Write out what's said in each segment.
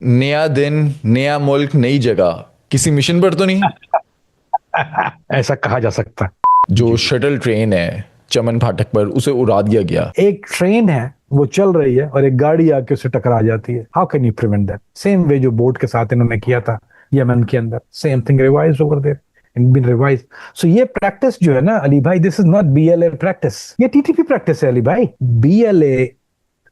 नया दिन, नया मुल्क, नई जगह। किसी मिशन पर तो नहीं? ऐसा कहा जा सकता है। जो जी जी। शटल ट्रेन है चमन फाटक पर, उसे उड़ा दिया गया। एक ट्रेन है, वो चल रही है और एक गाड़ी आके उससे टकरा जाती है। How can you prevent that? Same way जो बोट के साथ इन्होंने किया था यमन के अंदर, same thing revise over there and been revise. So ये प्रैक्टिस जो है ना अली भाई, this is not BLA practice, ये टीटीपी प्रैक्टिस है अली भाई। बीएलए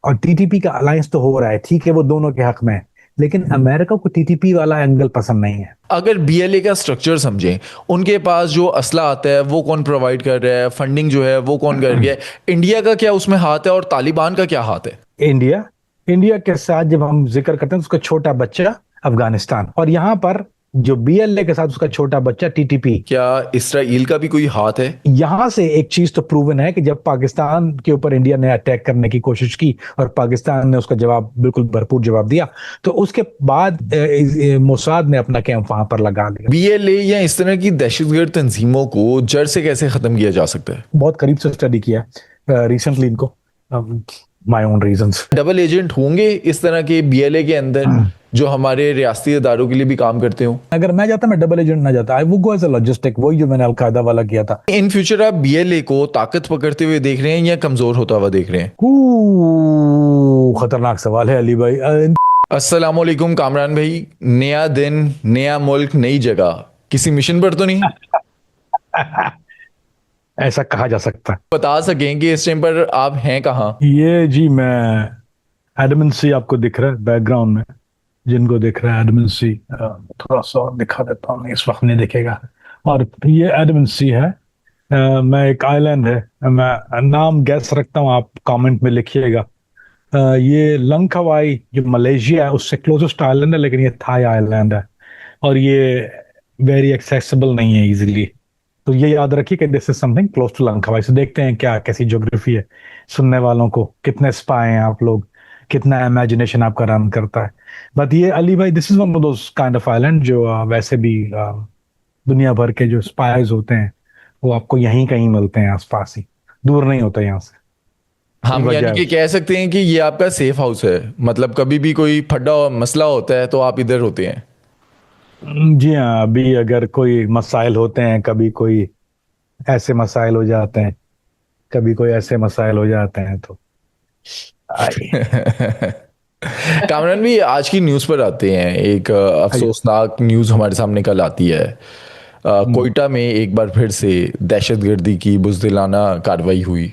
और टीटीपी का अलायंस तो हो रहा है, ठीक है, वो दोनों के हक में है, लेकिन अमेरिका को टीटीपी वाला एंगल पसंद नहीं है। अगर बीएलए का स्ट्रक्चर समझें, उनके पास जो असला आता है वो कौन प्रोवाइड कर रहा है, फंडिंग जो है वो कौन कर रहा है, इंडिया का क्या उसमें हाथ है और तालिबान का क्या हाथ है? इंडिया, इंडिया के साथ जब हम जिक्र करते हैं तो उसका छोटा बच्चा अफगानिस्तान, और यहाँ पर जो बीएलए के साथ उसका छोटा बच्चा टीटीपी। क्या इसराइल का भी कोई हाथ है? यहां से एक चीज तो प्रूवन है कि जब पाकिस्तान के ऊपर इंडिया ने अटैक करने की कोशिश की और पाकिस्तान ने उसका जवाब बिल्कुल भरपूर जवाब दिया, तो उसके बाद मोसाद ने अपना कैंप वहां पर लगा लिया। बीएलए या इस तरह की दहशतगर्द तंजीमों को जड़ से कैसे खत्म किया जा सकता है? बहुत करीब से स्टडी किया है रिसेंटली इनको, my own reasons. Double agent होंगे इस तरह के बीएलए के अंदर जो हमारे रियासती इदारों के लिए भी काम करते हो? अगर मैं जाता, मैं डबल एजेंट ना जाता, I would go as a logistic, वही जो मैंने अलकायदा वाला किया था। इन फ्यूचर आप बीएलए को ताकत पकड़ते हुए देख रहे हैं या कमजोर होता हुआ देख रहे हैं? खतरनाक सवाल है अली भाई। अस्सलाम वालेकुम कामरान भाई। नया दिन, नया मुल्क, नई जगह। किसी मिशन पर तो नहीं? ऐसा कहा जा सकता है। बता सकें कि इस टाइम पर आप हैं कहाँ? ये जी, मैं एडमंसी आपको दिख रहा है बैकग्राउंड में, जिनको दिख रहा है एडमंसी, थोड़ा सा और दिखा देता हूँ, इस वक्त नहीं दिखेगा। और ये एडमंसी है। मैं एक आइलैंड है, मैं नाम गैस रखता हूँ, आप कमेंट में लिखिएगा। ये लंकावाई जो मलेशिया है उससे क्लोजेस्ट आइलैंड है, लेकिन ये थाई आइलैंड है और ये वेरी एक्सेसिबल नहीं है इजीली। तो ये याद रखिए कि this is something close to लंकावाई। से देखते हैं क्या कैसी ज्योग्राफी है, सुनने वालों को कितने स्पाई हैं आप लोग, कितना इमेजिनेशन आपका रन करता है। बट ये अली भाई, this is one of those kind of island जो वैसे भी दुनिया भर के जो स्पाइज होते हैं वो आपको यहीं कहीं मिलते हैं, आसपास ही, दूर नहीं होता यहाँ से। ये हम वजह यानी है कि उसकी। कह सकते हैं कि ये आपका सेफ हाउस है, मतलब कभी भी कोई फड्डा मसला होता है तो आप इधर होते हैं। जी हाँ, अभी अगर कोई मसाइल होते हैं, कभी कोई ऐसे मसाइल हो जाते हैं, कभी कोई ऐसे मसाइल हो जाते हैं तो आइए। कामरान भी आज की न्यूज़ पर आते हैं। एक आइए। अफसोसनाक न्यूज़ हमारे सामने कल आती है। हम्म, कोयटा में एक बार फिर से दहशतगर्दी की बुज़दिलाना कार्रवाई हुई।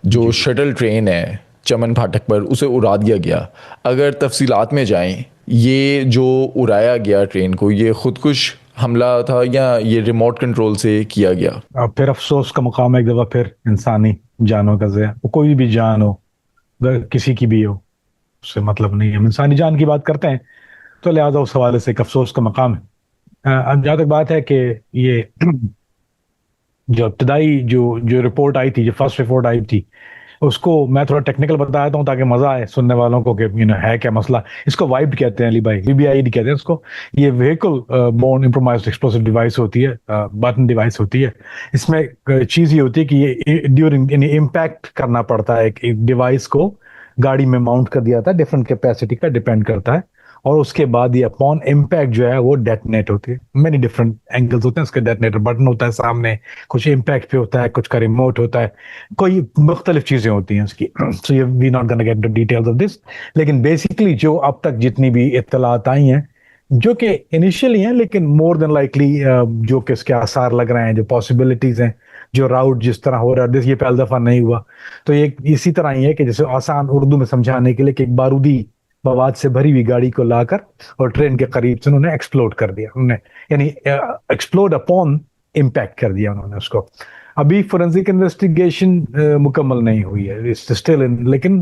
जो जी जी। शटल ट्रेन है चमन फाटक पर, उसे उड़ा दिया गया। अगर तफसीलात में जाएं, ये जो उड़ाया गया ट्रेन को, ये खुदकुश हमला था या ये रिमोट कंट्रोल से किया गया? अब फिर अफसोस का मुकाम है एक दफा फिर इंसानी जानों का ज़िया, वो कोई भी जान हो, वह किसी की भी हो, उससे मतलब नहीं है। हम इंसानी जान की बात करते हैं तो लिहाजा उस हवाले से एक अफसोस का मकाम है। अब जहाँ तक बात है कि ये जो इब्तदाई जो जो रिपोर्ट आई थी, जो फर्स्ट रिपोर्ट आई थी, उसको मैं थोड़ा टेक्निकल बता देता हूँ ताकि मजा आए सुनने वालों को कि है क्या मसला। इसको वाइप्ड कहते हैं अली भाई, वीबीआईडी कहते हैं इसको। ये vehicle borne improvised explosive device होती है, बटन डिवाइस होती है। इसमें चीज ये होती है कि ये ड्यूरिंग यानी इम्पैक्ट करना पड़ता है, एक डिवाइस को गाड़ी में माउंट कर दिया था, डिफरेंट कैपेसिटी का डिपेंड करता है, और उसके बाद ये अपॉन इम्पैक्ट जो है वो डेटनेट होती है। मेनी डिफरेंट एंगल्स होते हैं उसके, डेटनेटर बटन होता है सामने, कुछ इम्पैक्ट पे होता है, कुछ का रिमोट होता है, कोई मुख्तलिफ चीजें होती हैं उसकी। सो ये we not gonna get the details of this, लेकिन बेसिकली जो अब तक जितनी भी इत्तलात आई हैं, जो कि इनिशियली हैं लेकिन मोर देन लाइकली जो कि इसके आसार लग रहे हैं, जो पॉसिबिलिटीज हैं, जो राउट जिस तरह हो रहा है, ये पहली दफा नहीं हुआ। तो ये इसी तरह ही है कि जैसे आसान उर्दू में समझाने के लिए कि एक बारूदी मवाद से भरी हुई गाड़ी को लाकर और ट्रेन के करीब से उन्होंने एक्सप्लोड कर दिया, उन्होंने यानी एक्सप्लोड अपॉन इम्पैक्ट कर दिया उन्होंने उसको। अभी फोरेंसिक इन्वेस्टिगेशन मुकम्मल नहीं हुई है, इट्स स्टिल इन, लेकिन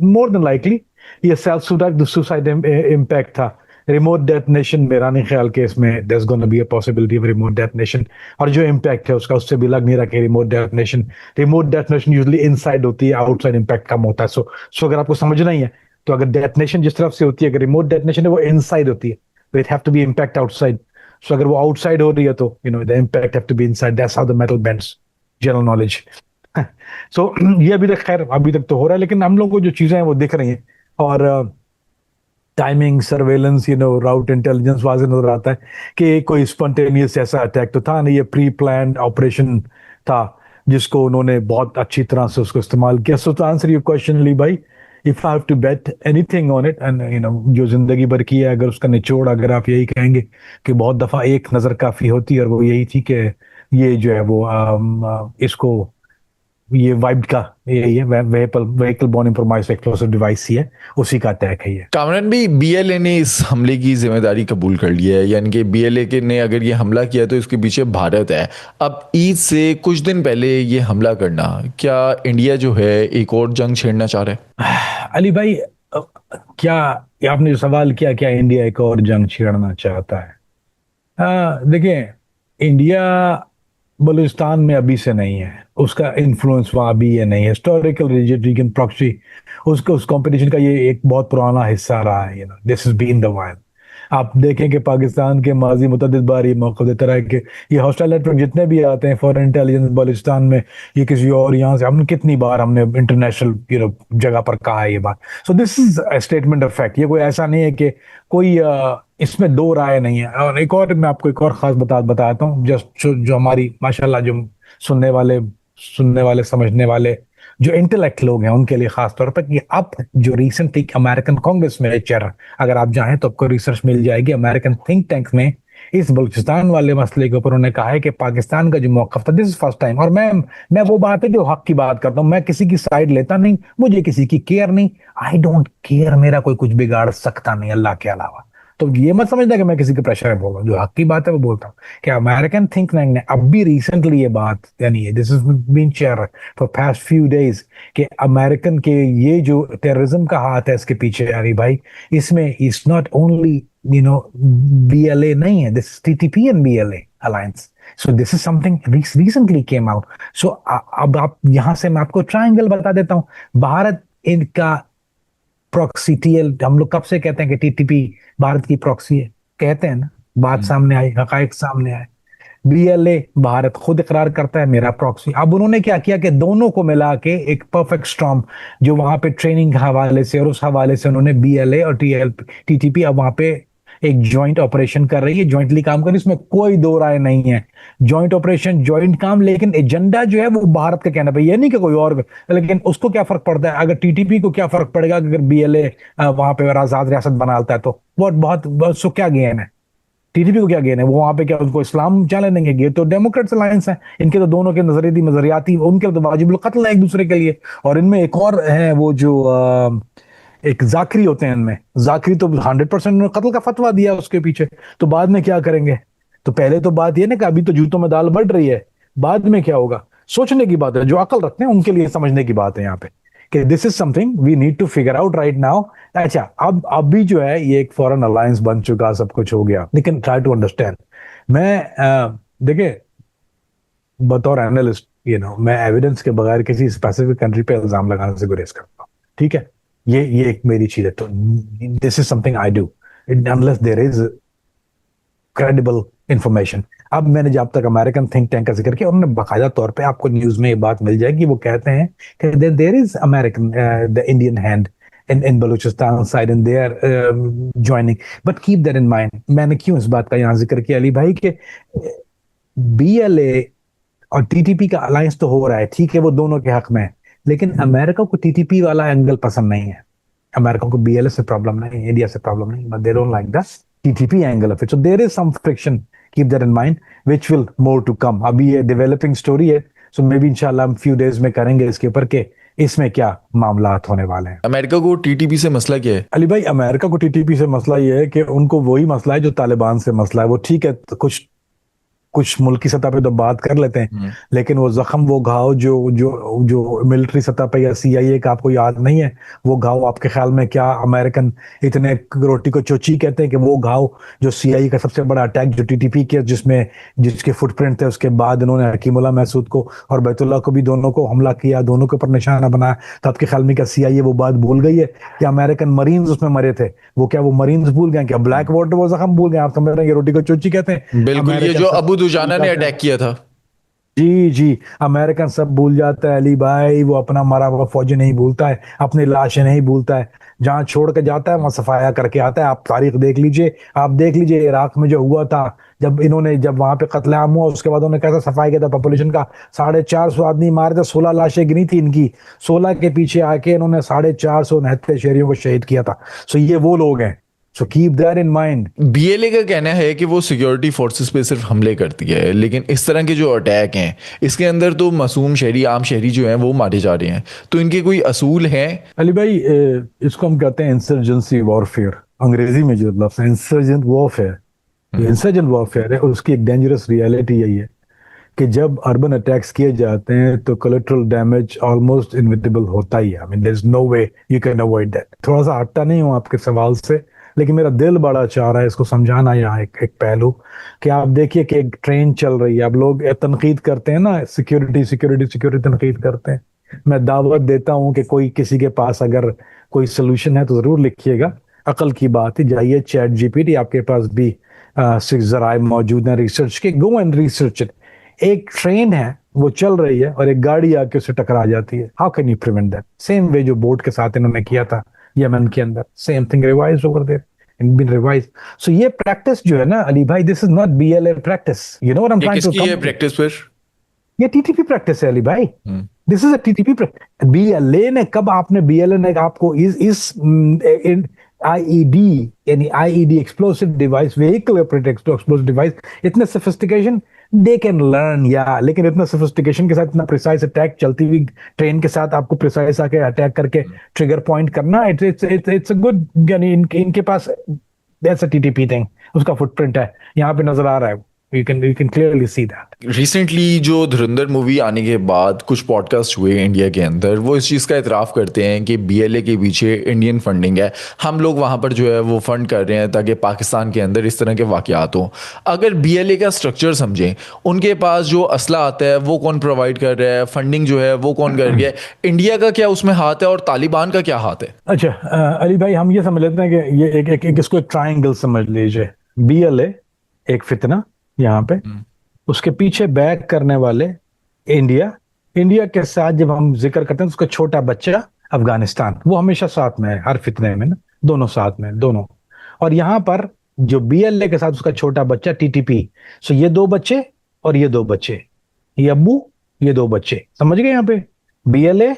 मोर देन लाइकली ये सेल्फ सुसाइड इम्पैक्ट था। रिमोट डेटनेशन मेरा नहीं ख्याल कि इसमें there is gonna be a possibility of remote detonation, और जो इम्पैक्ट है उसका उससे भी लग नहीं रहा कि रिमोट डेटनेशन यूजुअली इनसाइड होती है, आउटसाइड इम्पैक्ट कम होता है। सो अगर आपको समझना ही है तो अगर डेटनेशन जिस तरफ से होती है, अगर रिमोट डेटनेशन है वो इनसाइड होती है, तो it have to be impact outside. So अगर वो आउटसाइड हो रही है तो the impact have to be inside, that's how the metal bends, general knowledge. So ये अभी तक खैर अभी तक तो हो रहा है, लेकिन हम लोग को जो चीजें हैं वो दिख रही हैं। और टाइमिंग, सर्वेलेंस, राउट इंटेलिजेंस वहां से नजर आता है कि कोई स्पॉन्टेनियस ऐसा अटैक तो था नहीं, ये प्री प्लान ऑपरेशन था जिसको उन्होंने बहुत अच्छी तरह से उसको इस्तेमाल किया। So to answer your question Ali भाई, if I have to bet anything on it, and जो जिंदगी भर की है, अगर उसका निचोड़ अगर आप यही कहेंगे कि बहुत दफा एक नजर काफी होती है, और वो यही थी कि ये जो है वो इसको ये वाइब्ड का यही है, vehicle vehicle borne improvised explosive device ही है, उसी का अटैक है ये। कामरान भी बीएलए ने इस हमले की जिम्मेदारी कबूल कर ली है, यानी कि बीएलए के ने अगर ये हमला किया तो इसके पीछे भारत है। अब ईद से कुछ दिन पहले ये हमला करना, क्या इंडिया जो है एक और जंग छेड़ना चाह रहा है? अली भाई, क्या ये आपने जो सवाल किया, क्या इंडिया एक और जंग छेड़ना चाहता है? देखिए, इंडिया बलूचिस्तान में अभी से नहीं है, उसका इन्फ्लुएंस वहां अभी ये नहीं है। हिस्टोरिकल रीजन प्रॉक्सी, उसका उस कंपटीशन का ये एक बहुत पुराना हिस्सा रहा है। This is been the while. आप देखें कि पाकिस्तान के माजी मुतअद्दिद बार ये मौका देता रहा है कि ये हॉस्टाइल नेटवर्क जितने भी आते हैं फॉरेन इंटेलिजेंस बलूचिस्तान में, ये किसी और यहाँ से, हमने कितनी बार हमने इंटरनेशनल जगह पर कहा है ये बात। सो this is statement of fact. ये कोई ऐसा नहीं है कि कोई इसमें दो राय नहीं है। और एक और मैं आपको एक और खास बताता हूँ, जस्ट जो हमारी माशाल्लाह जो सुनने वाले समझने वाले जो इंटेलेक्ट लोग हैं उनके लिए खास तौर पर, कि अब जो रिसेंटली अमेरिकन कांग्रेस में चेयर, अगर आप चाहें तो आपको रिसर्च मिल जाएगी अमेरिकन थिंक टैंक में, इस बलूचिस्तान वाले मसले के ऊपर उन्होंने कहा है कि पाकिस्तान का जो मौकफ था, दिस इज फर्स्ट टाइम। और मैं वो बात है जो हक की बात करता हूँ, मैं किसी की साइड लेता नहीं, मुझे किसी की केयर नहीं, आई डोंट केयर, मेरा कोई कुछ बिगाड़ सकता नहीं अल्लाह के अलावा। तो ये मत समझना कि मैं किसी के प्रेशर में बोल रहा हूँ, जो हक की बात है वो बोलता हूँ। कि अमेरिकन थिंक टैंक ने अब भी रिसेंटली ये बात, यानी this is been share for past few days, कि अमेरिकन के ये जो टेररिज्म का हाथ है इसके पीछे, यानी भाई इसमें इट्स नॉट ओनली बीएलए नहीं है, this TTP and BLA alliance. So this is something recently came out. So अब आप यहां से मैं आपको ट्रायंगल बता देता हूं। भारत इनका प्रॉक्सी टीएल, हम लोग कब से कहते हैं कि टीटीपी भारत की प्रॉक्सी है, कहते हैं ना, बात सामने आई, हकायक सामने आए। बीएलए भारत खुद इकरार करता है मेरा प्रॉक्सी। अब उन्होंने क्या किया कि दोनों को मिला के एक परफेक्ट स्टॉर्म, जो वहां पे ट्रेनिंग के हवाले से और उस हवाले से उन्होंने बीएलए और टीटीपी अब वहां पे एक जॉइंट ऑपरेशन कर रही है, जॉइंटली काम कर रही है, इसमें कोई दो राय नहीं है। जॉइंट ऑपरेशन, जॉइंट काम, लेकिन एजेंडा जो है वो भारत का कहना, भाई ये नहीं कि कोई और। लेकिन उसको क्या फर्क पड़ता है, अगर टीटीपी को क्या फर्क पड़ेगा अगर बीएलए वहां पे आजाद रियासत बना लेता है, तो बहुत सो क्या गेन है टीटीपी को, क्या गेन है वो वहां पे, क्या उनको इस्लाम चले देंगे? ये तो डेमोक्रेट्स अलायंस है, इनके तो दोनों के नजरियाती उनके तो वाजिबुल कत्ल है एक दूसरे के लिए। और इनमें एक और है वो जो एक जाकरी होते हैं इनमें, जाकरी तो 100% कत्ल का फतवा दिया उसके पीछे। तो बाद में क्या करेंगे? तो पहले तो बात ये ना कि अभी तो जूतों में दाल बढ़ रही है, बाद में क्या होगा सोचने की बात है, जो अकल रखते हैं उनके लिए समझने की बात है यहाँ पे, कि this is something we need to figure out right now. अच्छा, अब भी जो है ये एक फॉरेन अलायंस बन चुका, सब कुछ हो गया, लेकिन ट्राई टू अंडरस्टैंड। मैं देखिए, बतौर एनालिस्ट मैं एविडेंस के बगैर किसी स्पेसिफिक कंट्री पे इल्जाम लगाने से गुरेज करता हूँ, ठीक है? ये एक मेरी चीज है। तो this is something I do unless there is credible information. अब मैंने जब तक अमेरिकन थिंक टैंक का जिक्र किया, उन्होंने बाकायदा तौर पे, आपको न्यूज में ये बात मिल जाएगी, वो कहते हैं कि there is American the Indian hand in Balochistan side and they are joining, but keep that in mind। मैंने क्यों इस बात का यहाँ जिक्र किया अली भाई, कि बीएलए और टीटीपी का अलायंस तो हो रहा है, ठीक है, वो दोनों के हक में है, लेकिन अमेरिका को टीटीपी वाला एंगल पसंद नहीं है। अमेरिका को बीएलए से प्रॉब्लम नहीं है, इंडिया से प्रॉब्लम नहीं, but they don't like the TTP angle of it. So there is some friction, keep that in mind, which will more to come. अभी ये डेवलपिंग स्टोरी है, सो मे बी इंशाल्लाह हम फ्यू डेज में करेंगे इसके ऊपर के इसमें क्या मामलात होने वाले हैं। अमेरिका को टीटीपी से मसला क्या है? अली भाई, अमेरिका को टीटीपी से मसला ये है कि उनको वही मसला है जो तालिबान से मसला है। वो ठीक है, तो कुछ मुल्की सतह पे तो बात कर लेते हैं, लेकिन वो जख्म, वो घाव जो जो जो मिलिट्री सतह पे या सीआईए का, आपको याद नहीं है वो घाव? आपके ख्याल में क्या अमेरिकन इतने रोटी को चोची कहते हैं कि वो घाव जो सीआईए का सबसे बड़ा अटैक जो टीटीपी के जिसके फुटप्रिंट थे, उसके बाद इन्होंने हकीमुल्लाह महसूद को और बैतुल्लाह को भी, दोनों को हमला किया, दोनों के ऊपर निशाना बनाया, तो आपके ख्याल में क्या सीआईए वो बात भूल गई है? या अमेरिकन मरीन्स उसमें मरे थे, वो क्या वो मरीन्स भूल गए? क्या ब्लैक वाटर वो जख्म भूल गए? आप समझ रहे हैं, रोटी को चोची कहते हैं। बिल्कुल, ये जो अबू दुजाना ने अटैक किया था। जी जी, अमेरिकन सब भूल जाता है अली भाई, वो अपना मरा हुआ फौजी नहीं भूलता है, अपनी लाशें नहीं भूलता है, जहां छोड़ के जाता है वहां सफाया करके आता है। आप तारीख देख लीजिए, आप देख लीजिए इराक में जो हुआ था, जब वहां पे कत्लेआम हुआ, उसके बाद उन्होंने कैसा सफाई किया था पॉपुलेशन का। 450 आदमी मारे थे, 16 लाशें गिनी थी इनकी। 16 के पीछे आके इन्होंने 450 शहरियों को शहीद किया था। सो ये वो लोग हैं। So keep that in mind. BLA का कहना है कि वो सिक्योरिटी फोर्सेस पे सिर्फ हमले करती है, लेकिन इस तरह के जो अटैक हैं इसके अंदर तो मासूम शहरी, आम शहरी जो हैं वो मारे जा रहे हैं। तो इनके कोई असूल हैं? अली भाई, इसको हम कहते हैं इंसर्जेंसी वॉरफेयर। अंग्रेजी में जो लफ्ज है इंसर्जेंट वॉरफेयर, ये इंसर्जेंट वॉरफेयर है। उसकी एक डेंजरस रियलिटी यही है कि जब अर्बन अटैक्स किए जाते हैं तो कोलेटरल डैमेज ऑलमोस्ट इनविटेबल होता ही है। I mean there is no way you can avoid that. थोड़ा सा हटता नहीं हूँ आपके सवाल से, लेकिन मेरा दिल बड़ा चाह रहा है इसको समझाना। यहाँ एक पहलू कि आप देखिए कि एक ट्रेन चल रही है, अब लोग तनकीद करते हैं ना, सिक्योरिटी सिक्योरिटी सिक्योरिटी तनकीद करते हैं। मैं दावत देता हूँ कि कोई किसी के पास अगर कोई सोल्यूशन है तो जरूर लिखिएगा। अकल की बात है, जाइए चैट जीपीटी, आपके पास भी जराए मौजूद हैं रिसर्च के, गो एंड रिसर्च इट। एक ट्रेन है वो चल रही है और एक गाड़ी आके उससे टकरा जाती है, how can you prevent that? Same way जो बोट के साथ इन्होंने किया था यमन के अंदर, same thing revise over there and been revise. So ये प्रैक्टिस जो है ना अली भाई, this is not BLA practice, you know what I am ये ट्राइंग टू किसकी है कम। प्रैक्टिस फिर? ये टीटीपी प्रैक्टिस है अली भाई। Hmm. This is a TTP. BLA ने कब, आपने बीएलए ने आपको इस आईईडी यानी IED explosive device, vehicle operated explosive device, इतने सोफिस्टिकेशन दे कैन लर्न या, लेकिन इतना सोफिस्टिकेशन के साथ इतना प्रिसाइज अटैक चलती हुई ट्रेन के साथ आपको प्रिसाइज आके अटैक करके ट्रिगर पॉइंट करना, इट्स अ गुड, यानी इनके पास दैट्स अ टीटीपी थिंग, उसका फुटप्रिंट है यहाँ पे नजर आ रहा है। you can clearly see that। Recently जो धुरंधर मूवी आने के बाद कुछ पॉडकास्ट हुए इंडिया के अंदर, वो इस चीज़ का इतराफ़ करते हैं कि बीएलए के पीछे इंडियन फंडिंग है। हम लोग वहाँ पर जो है वो फंड कर रहे हैं ताकि पाकिस्तान के अंदर इस तरह के वाक़यात हों। अगर बीएलए का स्ट्रक्चर समझें, उनके पास जो असला आता है वो कौन प्रोवाइड कर रहा है, फंडिंग जो है वो कौन कर रहा है, इंडिया का क्या उसमें हाथ है और तालिबान का क्या हाथ है? अच्छा, अली भाई, हम ये समझ लेते हैं कि ये एक इसको एक ट्रायंगल समझ लीजिए। बीएलए एक फितना यहाँ पे, उसके पीछे बैक करने वाले इंडिया, इंडिया के साथ जब हम जिक्र करते हैं तो उसका छोटा बच्चा अफगानिस्तान, वो हमेशा साथ में है हर फितने में ना, दोनों साथ में, दोनों। और यहाँ पर जो बीएलए के साथ उसका छोटा बच्चा टीटीपी। सो ये दो बच्चे और ये दो बच्चे, ये अब्बू, ये दो बच्चे, समझ गए? यहाँ पे बीएलए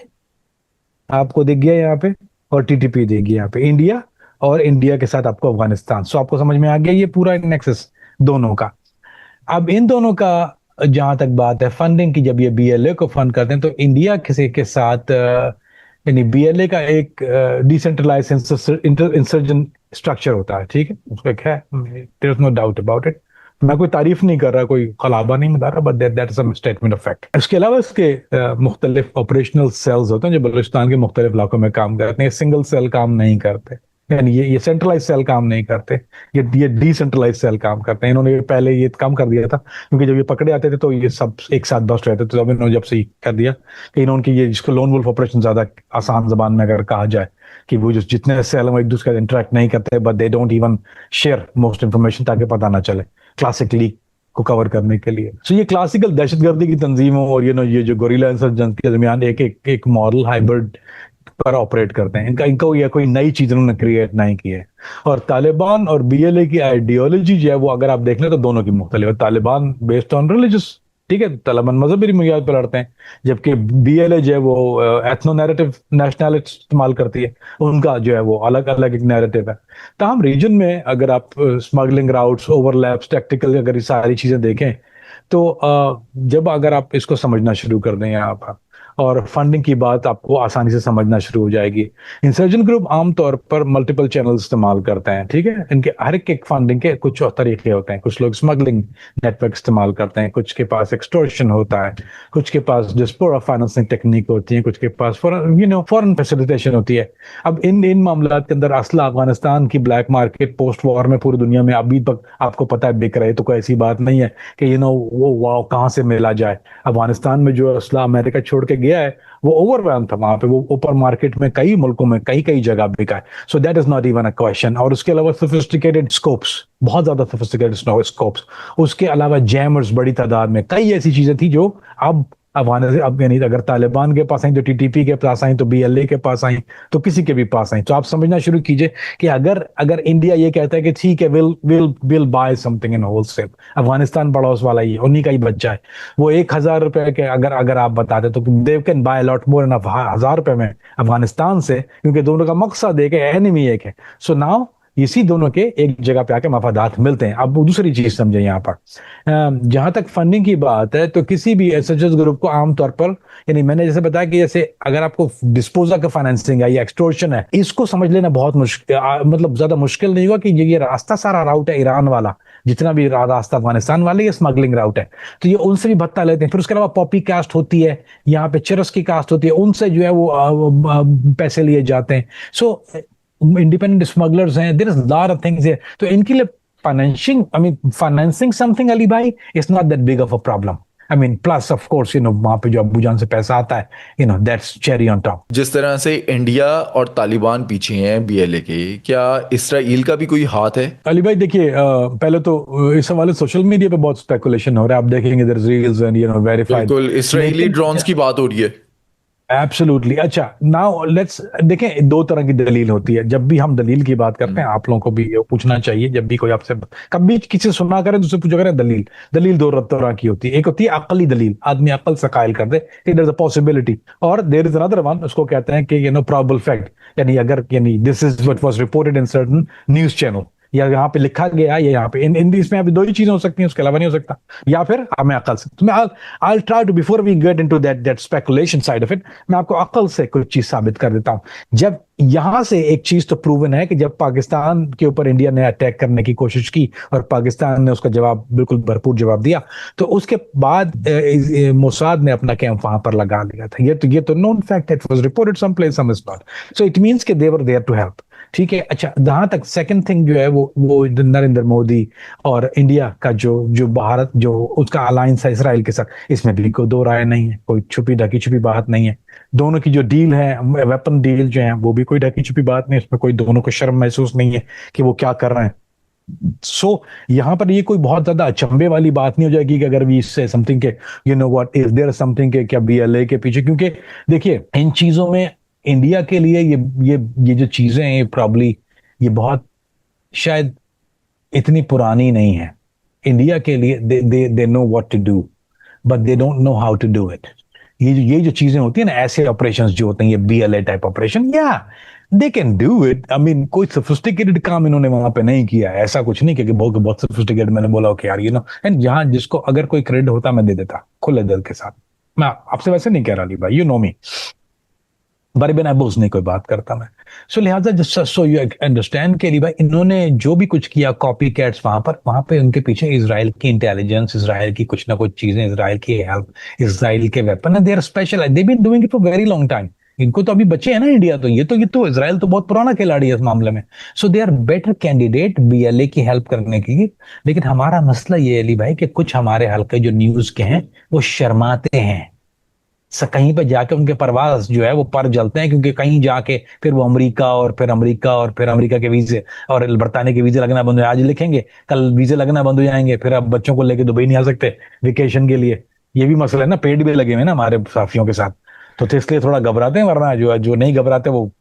आपको दिख गया यहाँ पे, और टीटीपी दिख गया यहाँ पे, इंडिया, और इंडिया के साथ आपको अफगानिस्तान। सो आपको समझ में आ गया ये पूरा नेक्सस दोनों का। अब इन दोनों का जहां तक बात है फंडिंग की, जब ये बीएलए को फंड करते हैं तो इंडिया किसी के साथ, यानी बीएलए का एक डिसेंट्रलाइज इंसर्जेंट स्ट्रक्चर होता है, ठीक है, उसका क्या है, there is no doubt about it. मैं कोई तारीफ नहीं कर रहा, कोई खलाबा नहीं बता रहा, but that is a statement of fact. इसके अलावा इसके मुख्तलिफ ऑपरेशनल सेल्स होते हैं जो बलूचिस्तान के मुख्तलिफ इलाकों में काम करते हैं। सिंगल सेल काम नहीं करते, यानी ये सेंट्रलाइज सेल काम नहीं करते, ये डिसेंट्रलाइज सेल काम करते हैं। इन्होंने पहले ये काम कर दिया था, क्योंकि जब ये पकड़े आते थे तो ये सब एक साथ बस्ट रहते थे, तो अब इन्होंने जब से कर दिया कि इन्होंने ये जिसको लोन वुल्फ ऑपरेशन, ज्यादा आसान जबान में अगर कहा जाए, कि वो जो जितने सेल वो एक दूसरे से इंटरेक्ट नहीं करते, but they don't even share most information, ताकि पता ना चले, क्लासिकली को कवर करने के लिए। सो ये क्लासिकल दहशतगर्दी की तंजीमों और ये जो गोरिल्ला इंसर्जेंसी के दरमियान एक मॉडल हाइब्रिड पर ऑपरेट करते हैं। इनको ये कोई नई चीज उन्होंने क्रिएट नहीं की है। और तालिबान और बीएलए की आइडियोलॉजी जो है वो अगर आप देख लें तो दोनों की मुख्तलिफ है। तालिबान बेस्ड ऑन रिलीजियस, ठीक है, तालिबान मजहबी बुनियाद पर लड़ते हैं, जबकि बीएलए जो है वो एथनो नैरेटिव, नेशनलिटी इस्तेमाल करती है, उनका जो है वो अलग अलग एक नैरेटिव है। ताहम रीजन में अगर आप स्मगलिंग राउट्स, ओवरलैप्स, टैक्टिकल, अगर ये सारी चीजें देखें तो जब अगर आप इसको समझना शुरू कर दें यहाँ पर, और फंडिंग की बात आपको आसानी से समझना शुरू हो जाएगी। इंसर्जेंट ग्रुप आमतौर पर मल्टीपल चैनल इस्तेमाल करते हैं, ठीक है, इनके हर एक फंडिंग के कुछ तरीके होते हैं। कुछ लोग स्मगलिंग नेटवर्क इस्तेमाल करते हैं, कुछ के पास एक्सटोर्शन होता है, कुछ के पास डिस्पोरा फाइनेंसिंग टेक्निक होती है, कुछ के पास फॉरेन फैसिलिटेशन होती है। अब इन मामलों के अंदर असला अफगानिस्तान की ब्लैक मार्केट पोस्ट वॉर में पूरी दुनिया में अभी तक आपको पता है बिक रहे, तो कोई ऐसी बात नहीं है कि वो वाव कहाँ से मिला जाए। अफगानिस्तान में जो असला अमेरिका छोड़ के गया है वो ओवरवेल्म था, वहां पे वो ओपन मार्केट में कई मुल्कों में कई कई जगह बिका है। So that is not even a question. और उसके अलावा सोफिस्टिकेटेड स्कोप्स, बहुत ज्यादा सोफिस्टिकेटेड स्कोप्स, उसके अलावा जैमर्स बड़ी तादाद में, कई ऐसी चीजें थी जो अब अफगानिस्तान अब यानी अगर तालिबान के पास आई तो टीटीपी के पास आई तो बीएलए के पास आई तो किसी के भी पास आई। तो आप समझना शुरू कीजिए कि अगर अगर इंडिया ये कहता है कि ठीक है will will will buy something in wholesale, Afghanistan पड़ोस वाला ही है, उन्हीं का ही बच्चा है, वो 1,000 रुपए के अगर अगर आप बताते तो they can buy lot more in 1,000 रुपए में अफगानिस्तान से, क्योंकि दोनों का मकसद एक है, एनिमी एक है। सो नाउ इसी दोनों के एक जगह पे आके मफादात मिलते हैं। अब दूसरी चीज समझे यहाँ पर, जहां तक फंडिंग की बात है तो किसी भी एसएचएस ग्रुप को आमतौर पर, यानी मैंने जैसे बताया कि जैसे अगर आपको डिस्पोजा का फाइनेंसिंग है या एक्सटोर्शन है, इसको समझ लेना बहुत मुश्किल, मतलब ज्यादा मुश्किल नहीं हुआ कि ये रास्ता सारा राउट है ईरान वाला, जितना भी रास्ता अफगानिस्तान वाले ये स्मगलिंग राउट है, तो ये उनसे भी भत्ता लेते हैं। फिर उसके अलावा पॉपी कास्ट होती है, यहाँ पे चरस की कास्ट होती है, उनसे जो है वो पैसे लिए जाते हैं। सो इंडिपेंडेंट स्मगलर्स हैं, there is lot of things है। तो इनके लिए फाइनेंसिंग समथिंग, अली भाई, it's not that big of a problem. I mean plus of course वहां पे जो अबू जान से पैसा आता है, दैट्स चेरी ऑन टॉप। जिस तरह से इंडिया और तालिबान पीछे हैं बीएलए के, क्या इसराइल का भी कोई हाथ है? अली भाई देखिए, पहले तो इस हवाले सोशल मीडिया पे बहुत स्पेकुलेशन हो रहा है, आप देखेंगे there is reels and verified, बिल्कुल, इसराइली ड्रोन्स की बात हो रही है। एब्सोल्युटली। अच्छा, नाउ लेट्स देखें, दो तरह की दलील होती है। जब भी हम दलील की बात करते हैं, आप लोगों को भी ये पूछना चाहिए, जब भी कोई आपसे कभी किसी से सुना करें तो उससे पूछा करें दलील। दलील दो तरह की होती है, एक होती है अकली दलील, आदमी अकल से कायल कर दे कि देयर इज अ पॉसिबिलिटी, और देयर इज अनदर वन, उसको कहते हैं कि प्रोबेबल फैक्ट, यानी अगर यानी this is what was reported in certain news channel, या यहाँ पे लिखा गया या यहाँ पे इन इसमें अभी दो ही चीजें हो सकती हैं, उसके अलावा नहीं हो सकता, या फिर हमें अकल से। तो मैं I try to before we get into that speculation side of it, मैं आपको अकल से कुछ चीज साबित कर देता हूं। जब यहां से एक चीज तो प्रूवन है कि जब पाकिस्तान के ऊपर इंडिया ने अटैक करने की कोशिश की और पाकिस्तान ने उसका जवाब बिल्कुल भरपूर जवाब दिया, तो उसके बाद मोसाद ने अपना कैंप वहां पर लगा दिया था। ये तो known fact, it was reported some place, some is not, so it means कि they were there to help. ठीक है। अच्छा, जहां तक सेकंड थिंग जो है वो नरेंद्र मोदी और इंडिया का जो भारत जो उसका अलायंस है इसराइल के साथ, इसमें भी कोई दो राय नहीं है, कोई छुपी ढकी छुपी बात नहीं है। दोनों की जो डील है, वेपन डील जो है, वो भी कोई ढकी छुपी बात नहीं, इसमें कोई दोनों को शर्म महसूस नहीं है कि वो क्या कर रहे हैं। सो यहाँ पर ये कोई बहुत ज्यादा अचंभे वाली बात नहीं हो जाएगी कि अगर वी से समथिंग के व्हाट इज देयर समथिंग के क्या बीएलए के पीछे, क्योंकि देखिए इन चीजों में इंडिया के लिए ये जो चीजें हैं, प्रॉब्ली ये बहुत शायद इतनी पुरानी नहीं है। इंडिया के लिए they know what to do, but they don't know how to do it. ये जो चीजें होती है ना, ऐसे ऑपरेशंस जो होते हैं, ये बीएलए टाइप ऑपरेशन, या they can do it. I mean कोई सोफिस्टिकेटेड काम इन्होंने वहां पे नहीं किया, ऐसा कुछ नहीं कि बहुत बहुत सोफिस्टिकेटेड मैंने बोला कि यार एंड जहां जिसको अगर कोई क्रेडिट होता मैं दे देता खुले दिल के साथ। मैं आपसे वैसे नहीं कह रहा अली भाई, यू नो मी, बारे बिना बोझ नहीं कोई बात करता मैं। सो लिहाजा सो यू अंडरस्टैंड के लिए भाई, इन्होंने जो भी कुछ किया, कॉपी कैट्स वहां पे उनके पीछे इसराइल की इंटेलिजेंस, इसराइल की कुछ ना कुछ चीजें, इसराइल की हेल्प, इसराइल के weapon, they are special, they been doing it for very long time. इनको तो अभी बचे हैं ना इंडिया, तो ये तो इसराइल तो बहुत पुराना खिलाड़ी है इस मामले में। So they are better candidate BLA की हेल्प करने की। लेकिन हमारा मसला ये अली भाई कि कुछ हमारे हल्के जो न्यूज के हैं वो शर्माते हैं, कहीं पे जाके उनके परवाज जो है वो पर जलते हैं, क्योंकि कहीं जाके फिर वो अमेरिका और फिर अमेरिका के वीजे और बरतानिया के वीजे लगना बंद हो, आज लिखेंगे कल वीजे लगना बंद हो जाएंगे, फिर अब बच्चों को लेके दुबई नहीं आ सकते वेकेशन के लिए। ये भी मसला है ना, पेड़ भी लगे हुए ना हमारे साथियों के साथ, तो इसलिए थोड़ा घबराते हैं, वरना जो नहीं घबराते वो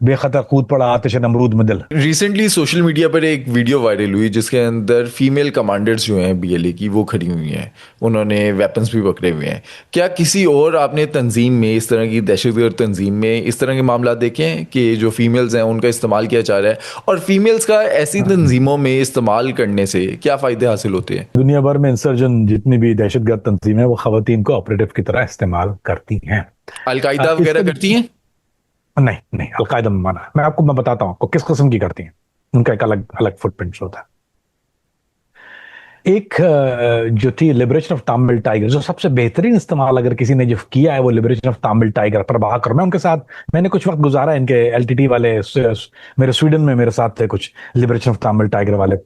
बेखतर कूद पड़ा आतिश नमरूद में दिल। रिसेंटली सोशल मीडिया पर एक वीडियो वायरल हुई जिसके अंदर फीमेल कमांडर्स जो हैं बीएलए की वो खड़ी हुई हैं, उन्होंने वेपन्स भी पकड़े हुए हैं। क्या किसी और आपने तंजीम में, इस तरह की दहशतगर्द तंजीम में इस तरह के मामला देखे हैं कि जो फीमेल्स हैं उनका इस्तेमाल किया जा रहा है, और फीमेल्स का ऐसी तंजीमों में इस्तेमाल करने से क्या फ़ायदे हासिल होते हैं? दुनिया भर में इंसर्जन जितनी भी दहशतगर्द तंजीमें वो खवातीन को ऑपरेटिव की तरह इस्तेमाल करती हैं। अलकायदा वगैरह करती हैं? नहीं नहीं, अलकायदा में माना है। मैं बताता हूं आपको किस किस्म की करती हैं, उनका एक अलग अलग फुटप्रिंट होता है। एक जो थी लिबरेशन ऑफ तमिल टाइगर, जो सबसे बेहतरीन इस्तेमाल अगर किसी ने जो किया है वो liberation of Tamil tiger, Prabhakar. मैं उनके साथ मैंने कुछ वक्त गुजारा है, इनके एलटीटी वाले मेरे स्वीडन में मेरे साथ थे कुछ लिबरेशन ऑफ तमिल टाइगर वाले,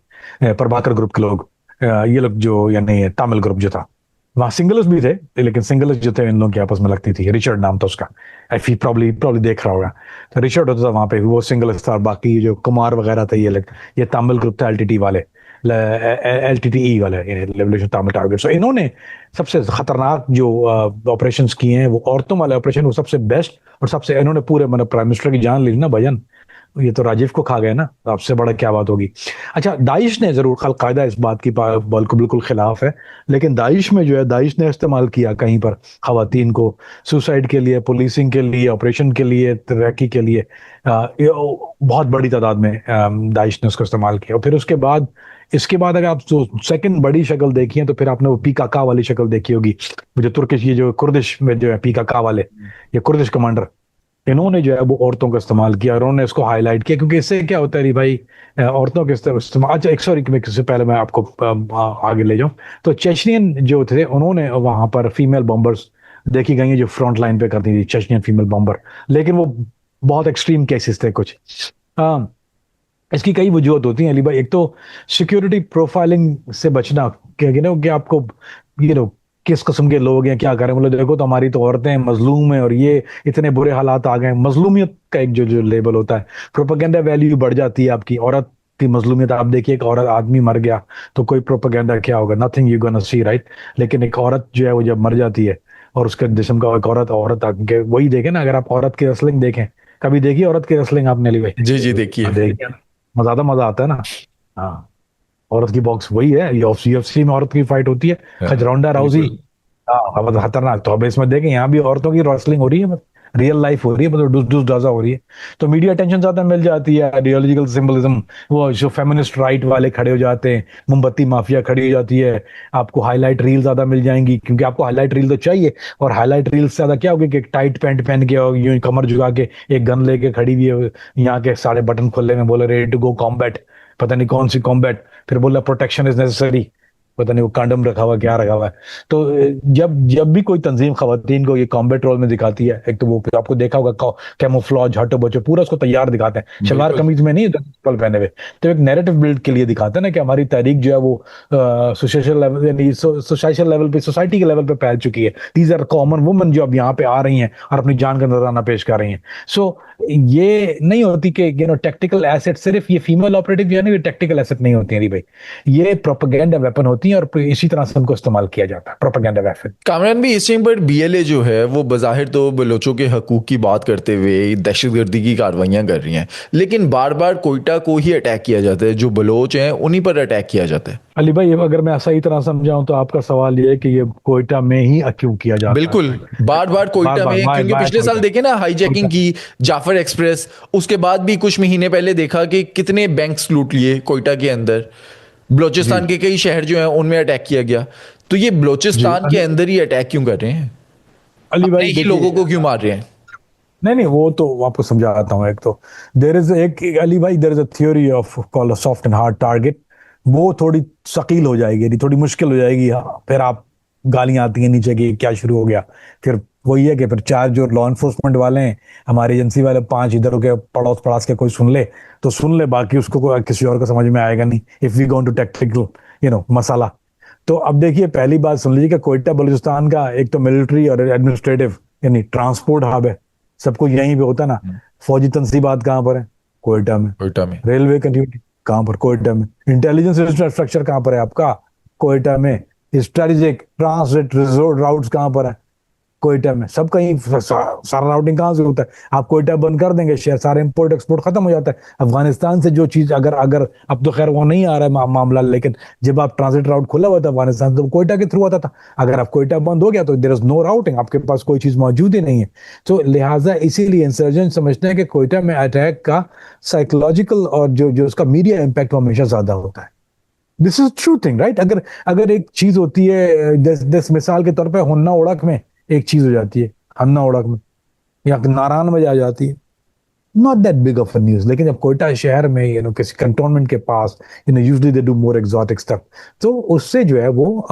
प्रभाकर ग्रुप के लोग, ये लोग जो यानी तमिल ग्रुप जो था, वहां सिंगलर्स भी थे, लेकिन सिंगलर्स जो थे इन लोगों की आपस में लगती थी। रिचर्ड नाम था उसका, आई प्रॉब्ली देख रहा होगा, तो रिचर्ड होता था वहां पे, वो सिंगलर्स था। बाकी जो कुमार वगैरह थे ये तमिल ग्रुप था एलटीटी वाले, LTTE वाले, लिबरेशन तमिल टारगेट। सो इन्होंने सबसे खतरनाक जो ऑपरेशंस किए हैं, वो औरतों वाले ऑपरेशन, वो सबसे बेस्ट और सबसे, इन्होंने पूरे, मतलब प्राइम मिनिस्टर की जान ली ना भजन, ये तो राजीव को खा गए ना, तो आपसे बड़ा क्या बात होगी। अच्छा, दाइश ने जरूर, अलकायदा इस बात की बिल्कुल खिलाफ है, लेकिन दाइश में जो है, दाइश ने इस्तेमाल किया कहीं पर खवातीन को सुसाइड के लिए, पुलिसिंग के लिए, ऑपरेशन के लिए, तरक्की के लिए। बहुत बड़ी तादाद में दाइश ने उसको इस्तेमाल किया। और फिर उसके बाद, इसके बाद अगर आप सेकंड बड़ी शक्ल देखी है, तो फिर आपने वो पीकाका वाली शक्ल देखी होगी, वो जो तुर्किश, ये जो कुर्दिश में जो है पीकाका वाले, ये कुर्दिश कमांडर, इन्होंने जो है वो औरतों का इस्तेमाल किया, और उन्होंने इसको हाईलाइट किया, क्योंकि इससे क्या होता है री भाई, औरतों के इस्तेमाल। अच्छा, एक सॉरी, इससे पहले मैं आपको आगे ले जाऊं, तो चेचनियन जो थे, उन्होंने वहां पर फीमेल बॉम्बर्स देखी गई हैं जो फ्रंट लाइन पे करती थी, चेचनियन फीमेल बॉम्बर, लेकिन वो बहुत एक्सट्रीम केसेस थे कुछ। हाँ, इसकी कई वजूहत होती हैं अली भाई। एक तो सिक्योरिटी प्रोफाइलिंग से बचना, कि आपको, यू नो किस किस्म के लोग हैं, क्या करें, मतलब देखो तो हमारी तो औरतें मजलूम हैं, और ये इतने बुरे हालात आ गए। मजलूमियत का एक जो जो लेबल होता है, प्रोपेगेंडा वैल्यू बढ़ जाती है आपकी, औरत की मजलूमियत। आप देखिए, एक औरत, आदमी मर गया तो कोई प्रोपेगेंडा क्या होगा, nothing you gonna see, right. लेकिन एक औरत जो है, वो जब मर जाती है, और उसके जिस्म का एक औरत, आके वही देखें ना, अगर आप औरत की रेसलिंग देखें, कभी देखी औरत की रेसलिंग आपने अली भाई? जी जी, देखिए। देखिए, ज्यादा मजा आता है ना। हाँ, औरत की बॉक्स वही है, यूएफसी में औरत की फाइट होती है, हाँ, खजरौंडा राउजी। बिल्कुल। हाँ, मतलब खतरनाक। तो अब इसमें देखें, यहाँ भी औरतों की रेसलिंग हो रही है, मतलब रियल लाइफ हो रही है, मतलब डुस डुस डाजा हो रही है। तो मीडिया अटेंशन ज्यादा मिल जाती है, आइडियोलॉजिकल सिंबलिज्म, वो जो फेमिनिस्ट राइट वाले खड़े हो जाते हैं, मोमबत्ती माफिया खड़ी हो जाती है, आपको हाईलाइट रील ज्यादा मिल जाएंगी, क्योंकि आपको हाईलाइट रील तो चाहिए। और हाईलाइट रील से ज्यादा क्या होगी कि एक टाइट पैंट पहन के और यूं कमर झुका के एक गन लेके खड़ी हुई है, यहाँ के सारे बटन खोलने में, बोले रेडी टू गो कॉम्बैट, पता नहीं कौन सी कॉम्बैट, फिर बोला प्रोटेक्शन इज नेसेसरी, पता नहीं वो कंडम रखा हुआ क्या रखा हुआ है। तो जब जब भी कोई तंजीम खवातीन को ये कॉम्बैट रोल में दिखाती है, एक तो वो फिर आपको देखा होगा कैमोफ्लॉज, हटो बचो, पूरा उसको तैयार दिखाते हैं, शलवार बिल्कुल। कमीज में नहीं, पल पहने हुए। तो एक नैरेटिव बिल्ड के लिए दिखाते हैं ना, कि हमारी तहरीक जो है वो सोशल लेवल, यानी सोसाइटल लेवल पे, सोसाइटी के लेवल पे फैल चुकी है। दीज आर कॉमन वुमेन जो अब यहाँ पे आ रही हैं और अपनी जान का नजराना पेश कर रही हैं। सो ये नहीं होती कि टेक्टिकल एसेट, सिर्फ ये फीमेल ऑपरेटिव यानी टेक्टिकल एसेट नहीं होती है भाई, ये प्रोपेगेंडा वेपन होती है, और इसी तरह से उनको इस्तेमाल किया जाता है, प्रोपेगेंडा वेपन। कामरान भी, इस टाइम पर बीएलए जो है वो बज़ाहिर तो बलोचों के हकूक़ की बात करते हुए दहशतगर्दी की कार्रवाइयाँ कर रही हैं, लेकिन बार बार कोयटा को ही अटैक किया जाता है, जो बलोच हैं उन्हीं पर अटैक किया जाता है। अली भाई, अगर मैं सही तरह समझाऊं, तो आपका सवाल ये है कि ये कोयटा में ही क्यों किया जाता बिल्कुल। है? बार बार बार कोयटा बार, में, बाय क्योंकि बाय पिछले साल कोयटा, देखे ना हाईजैकिंग कोयटा। की जाफर एक्सप्रेस, उसके बाद भी कुछ महीने पहले देखा कि कितने बैंक्स लूट लिए कोयटा के अंदर। जी बलोचिस्तान के कई शहर जो हैं उनमें अटैक किया गया। तो ये जी, बलोचिस्तान के अंदर ही अटैक क्यों कर रहे हैं? अली अपने भाई ही लोगों देखिए, को क्यों मार रहे हैं? नहीं नहीं, वो तो आपको समझाता हूँ। एक तो देर इज अली भाई, there is a theory of called soft and hard target. वो थोड़ी शकील हो जाएगी, यानी थोड़ी मुश्किल हो जाएगी। हाँ, फिर आप, गालियां आती हैं नीचे की, क्या शुरू हो गया। फिर वही है कि फिर चार जो लॉ एनफोर्समेंट वाले हैं, हमारी एजेंसी वाले, पांच इधर के पड़ोस पड़ास के कोई सुन ले तो सुन ले, बाकी उसको किसी और को समझ में आएगा नहीं, if we going to technical masala. तो अब देखिए, पहली बात सुन लीजिए कि कोयटा बलूचिस्तान का एक तो मिलिट्री और एडमिनिस्ट्रेटिव, यानी ट्रांसपोर्ट हब है, सब कुछ यहीं पे होता है ना। फौजी तनसीबात कहाँ पर है? कोयटा में। कोयटा में। रेलवे कनेक्टिविटी कहाँ पर? कोयटा में। इंटेलिजेंस इंफ्रास्ट्रक्चर कहाँ पर है आपका? कोयटा में। स्ट्रेटेजिक ट्रांसपोर्ट राउट्स कहाँ पर है? कोयटा में। सब कहीं सारा राउटिंग कहाँ से होता है? आप कोयटा बंद कर देंगे, शेयर सारे इंपोर्ट एक्सपोर्ट खत्म हो जाता है। अफगानिस्तान से जो चीज, अगर अगर अब तो खैर वो नहीं आ रहा है मामला, लेकिन जब आप ट्रांजिट राउट खुला हुआ था अफगानिस्तान, तो कोयटा के थ्रू आता था। अगर आप कोयटा बंद हो गया तो देयर इज नो राउटिंग, आपके पास कोई चीज मौजूद ही नहीं है। तो लिहाजा इसीलिए इंसर्जेंट समझते हैं कि कोयटा में अटैक का साइकोलॉजिकल और जो जो उसका मीडिया इम्पैक्ट हमेशा ज्यादा होता है। This is true thing, right. अगर अगर एक चीज होती है, दस मिसाल के तौर पे हुन्ना उड़क में एक चीज हो जाती है, हन्ना उड़क में या नारायण में आ जाती है, not that big of a news. लेकिन जब कोयटा शहर में किसी कंटोनमेंट के पास, usually they do more exotic stuff, तो उससे जो है वो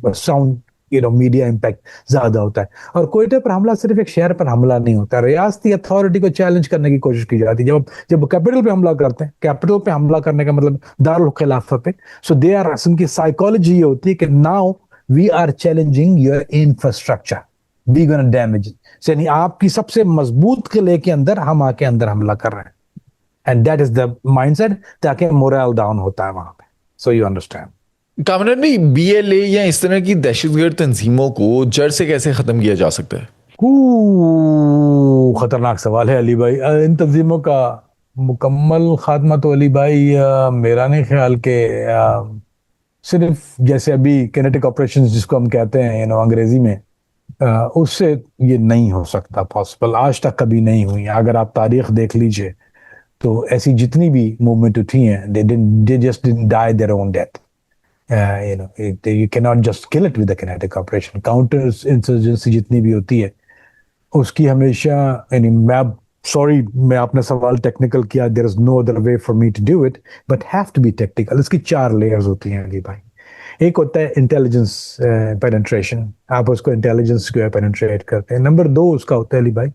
साउंड, मीडिया इम्पैक्ट ज्यादा होता है। और कोयटा पर हमला सिर्फ एक शहर पर हमला नहीं होता, रियासती अथॉरिटी को चैलेंज करने की कोशिश की जाती है। जब जब कैपिटल पे हमला करते हैं, कैपिटल पे हमला करने का मतलब दारुल खिलाफत पे, सो दे आर, उनकी साइकोलॉजी ये होती है कि now we are challenging your infrastructure, we gonna damage, यानी आपकी सबसे मजबूत किले के अंदर हम आके अंदर हमला कर रहे हैं। And that is the mindset, ताकि मोरल डाउन होता है वहां पे। So you understand. कामरान भाई, बीएलए या इस तरह की दहशतगर्द तंजीमों को जड़ से कैसे ख़त्म किया जा सकता है? खतरनाक सवाल है अली भाई। इन तंजीमों का मुकम्मल खात्मा तो अली भाई मेरा नहीं ख्याल के सिर्फ जैसे अभी किनेटिक ऑपरेशंस जिसको हम कहते हैं अंग्रेजी में, उससे ये नहीं हो सकता पॉसिबल, आज तक कभी नहीं हुई। अगर आप तारीख देख लीजिए तो ऐसी जितनी भी मूवमेंट उठी हैं, they just didn't die their own death. You can not just kill it with the kinetic operation. Counter insurgency जितनी भी होती है उसकी हमेशा, यानी मैं सॉरी मैं आपने सवाल टेक्निकल किया, there is no other way for me to do it but have to be technical. इसकी 4 लेयर्स होती हैं अली भाई। एक होता है इंटेलिजेंस पेनिट्रेशन, आप उसको इंटेलिजेंस को पेनिट्रेट करते हैं। नंबर 2 उसका होता है अली भाई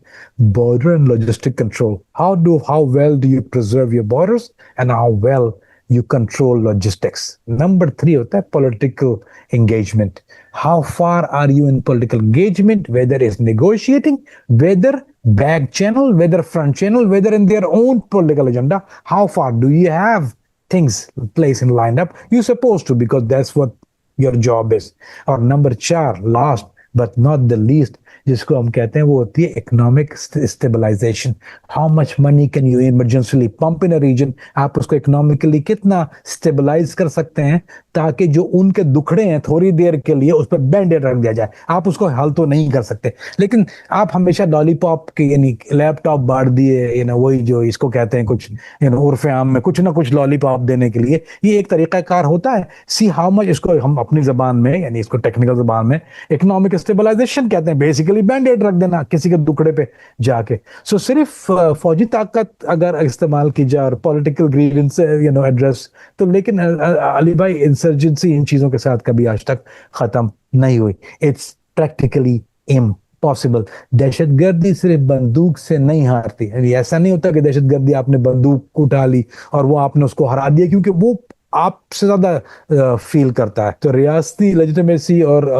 border and logistic control. How well do you preserve your borders and how well you control logistics. Number 3 होता है political engagement. How far are you in political engagement, whether it's negotiating, whether back channel, whether front channel, whether in their own political agenda, how far do you have things placed and lined up? You're supposed to, because that's what your job is. और number 4 last but not the least जिसको हम कहते हैं वो होती है economic stabilization. How much money can you emergencily pump in a region. आप उसको इकोनॉमिकली कितना स्टेबलाइज कर सकते हैं ताकि जो उनके दुखड़े हैं थोड़ी देर के लिए उस पर बैंडेड रख दिया जाए। आप उसको हल तो नहीं कर सकते, लेकिन आप हमेशा लॉलीपॉप के यानी लैपटॉप बांट दिए, वही जो इसको कहते हैं कुछ उर्फ आम में कुछ ना कुछ लॉलीपॉप देने के लिए, ये एक तरीकाकार होता है। सी हाउ मच, इसको हम अपनी जबान में यानी इसको टेक्निकल जबान में इकोनॉमिक स्टेबलाइजेशन कहते हैं। बेसिकली बैंडेड रख देना किसी के दुखड़े पे जाके। सो सिर्फ फौजी ताकत अगर इस्तेमाल की जाए और पॉलिटिकल ग्रीवेंस एड्रेस तो, लेकिन अली भाई इंसर्जेंसी इन चीजों के साथ कभी आज तक खत्म नहीं हुई। It's practically impossible. दहशतगर्दी सिर्फ बंदूक से नहीं हारती। ऐसा नहीं होता कि दहशतगर्दी आपने बंदूक उठा ली और वो आपने उसको हरा दिया, क्योंकि वो आपसे ज्यादा फील करता है। तो रियासती लेजिटिमेसी और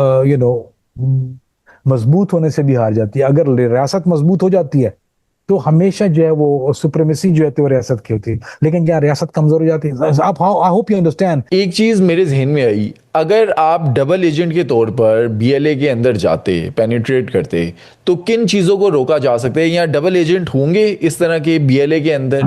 मजबूत होने से भी हार जाती है। अगर रियासत मजबूत हो जाती है तो हमेशा जो है वो सुप्रीमेसी जो है तो रियासत की होती है, लेकिन क्या रियासत कमजोर हो जाती है। आप आई होप यू अंडरस्टैंड। एक चीज़ मेरे जहन में आई, अगर आप डबल एजेंट के तौर पर बीएलए के अंदर जाते, पेनिट्रेट करते, तो किन चीज़ों को रोका जा सकता है? या डबल एजेंट होंगे इस तरह के बीएलए के अंदर